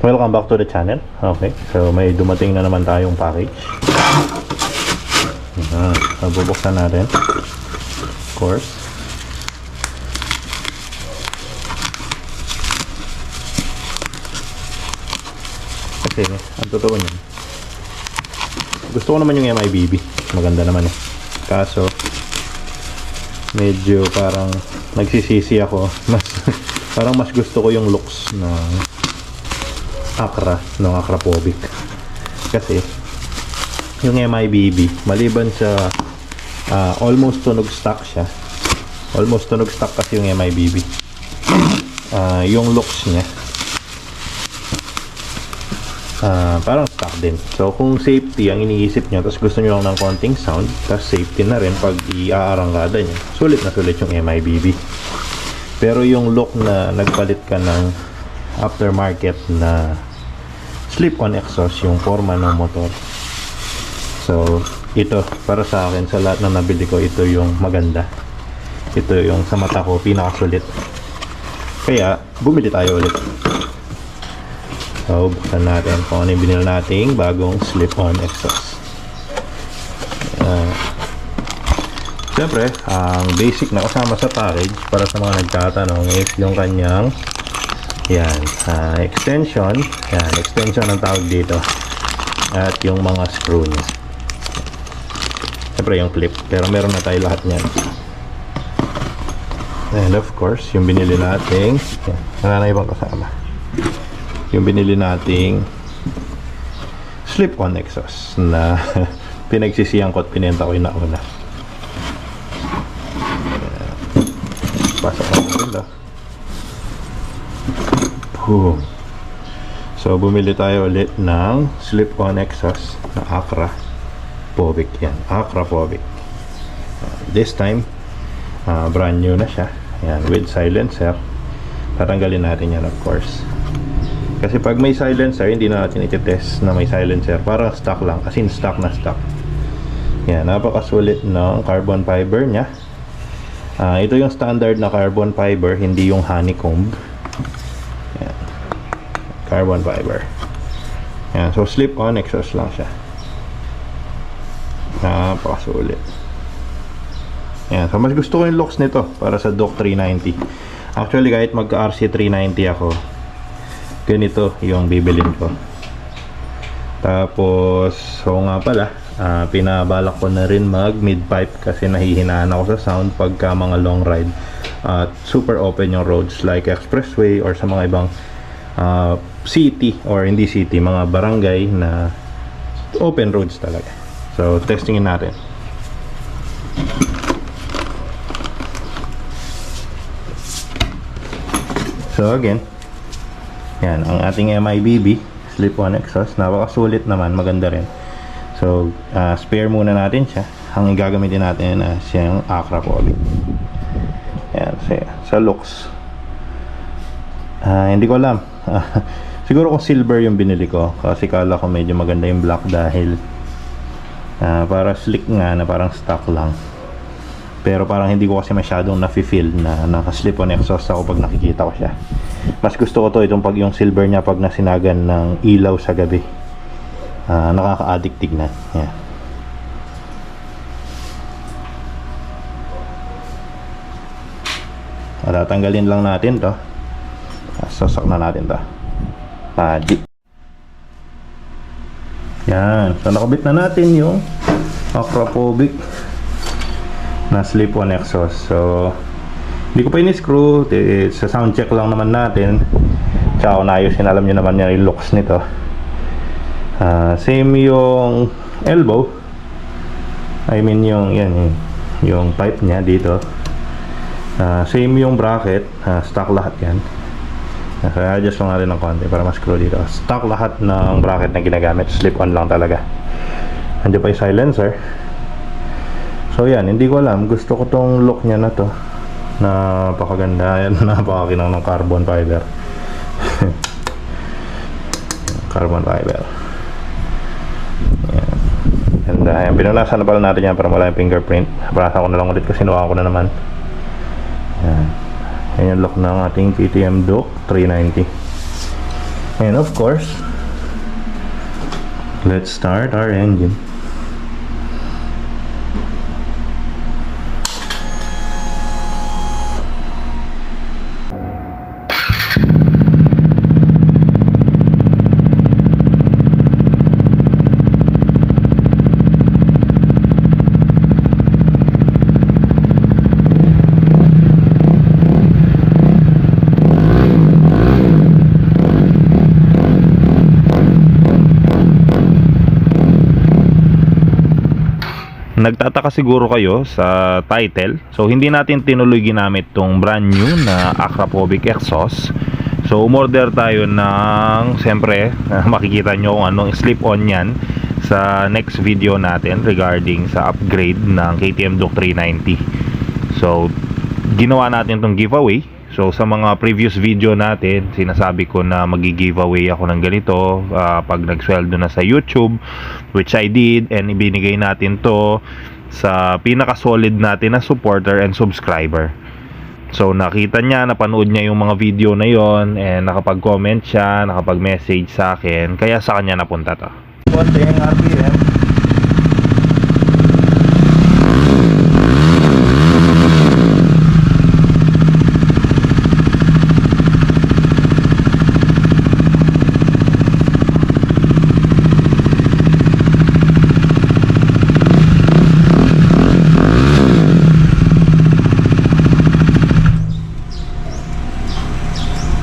Welcome back to the channel. Okay, so may dumating na naman tayong package. Bubuksan natin. Of course. Kasi, ang totoo niyan, gusto ko naman yung MIBB. Maganda naman eh. Kaso, medyo parang nagsisisi ako. Parang mas gusto ko yung looks ng Acra, ng Acrapovic. Kasi yung MIBB, maliban sa almost tunog stock siya. Almost tunog stock kasi yung MIBB. Yung looks niya parang stock din. So kung safety ang iniisip nyo, tapos gusto nyo lang ng konting sound, tapos safety na rin pag iaarangkada nyo, sulit na sulit yung MIBB. Pero yung look na nagpalit ka ng aftermarket na slip-on exhaust, yung forma ng motor, so ito para sa akin, sa lahat na nabili ko, ito yung maganda, ito yung sa mata ko pinakasulit, kaya bumili tayo ulit. So buksan natin kung ano yung binili nating bagong slip-on exhaust. Siyempre ang basic na kasama sa package para sa mga nagtatanong is yung kanyang extension. Extension ang tawag dito. At yung mga screw niya. Siyempre yung clip. Pero meron na tayo lahat niyan. And of course, yung binili nating, wala na ibang kasama. Yung binili nating slip-on exhaust na pinagsisiyan ko at pinenta ko yung nauna. Pasok natin sila. So bumili tayo ulit ng slip-on exhaust na Acrapovic. Yan, Acrapovic. This time brand new na siya. Yan, with silencer. Tatanggalin natin yan, of course. Kasi pag may silencer, hindi na natin iti-test na may silencer. Parang stock lang, as in stock na stock. Yan, napakasulit ng carbon fiber niya. Ito yung standard na carbon fiber, hindi yung honeycomb. Carbon fiber. Yan, so slip-on exhaust lang siya. Napakasulit. Yan, so mas gusto ko yung looks nito para sa Duke 390. Actually, kahit magka-RC 390 ako, ganito yung bibilin ko. Tapos, so nga pala, pinabalak ko na rin mag mid-pipe kasi nahihinaan ako sa sound pagka mga long ride at super open yung roads like expressway or sa mga ibang city or hindi city, mga barangay na open roads talaga. So testingin natin. So again, yan ang ating MIBB slip-on exhaust. Napakasulit naman, maganda rin. So spare muna natin siya. Ang gagamitin natin siyang Acrapovic. Yan, sa looks, hindi ko alam. Siguro kung silver yung binili ko kasi kala ko medyo maganda yung black dahil para slick nga na parang stock lang. Pero parang hindi ko kasi masyadong nafe-feel na naka-slip-on exhaust ako pag nakikita ko siya. Mas gusto ko to itong pag yung silver niya pag nasinagan ng ilaw sa gabi. Nakaka-addict tignan. Yeah. Tatanggalin lang natin to. Sasak na natin to. Yan, so nakabit na natin yung Acrapovic na slip-on exhaust. So hindi ko pa ini-screw, sa sound check lang naman natin. Tsaka kung ayusin, alam nyo naman yung looks nito. Same yung elbow, I mean yung yung pipe nya dito. Same yung bracket, stock lahat yan. Kaya adjust lang natin ng konti para ma-screw dito. Stock lahat ng bracket na ginagamit, slip-on lang talaga. Andiyan pa yung silencer. So yan, hindi ko alam, gusto ko tong look nya na to. Napakaganda yan, napakakinang ng carbon fiber. Carbon fiber. Yan. And pinunasan na pala natin yan para wala yung fingerprint. Panasan ko na lang ulit kasi sinuha ko na naman. Yan. Yan yung look ng ating KTM Duke 390. And of course, let's start our engine. Nagtataka siguro kayo sa title. So hindi natin tinuloy ginamit tong brand new na Akrapovic exhaust. So umorder tayo ng, siyempre makikita nyo kung anong slip-on yan sa next video natin regarding sa upgrade ng KTM Duke 390. So ginawa natin tong giveaway. So sa mga previous video natin, sinasabi ko na magi-giveaway ako ng ganito pag nagsweldo na sa YouTube, which I did, and ibinigay natin to sa pinaka-solid natin na supporter and subscriber. So nakita niya, napanood niya yung mga video na yon, and nakapag-comment siya, nakapag-message sa akin, kaya sa kanya napunta to. Konting RPM.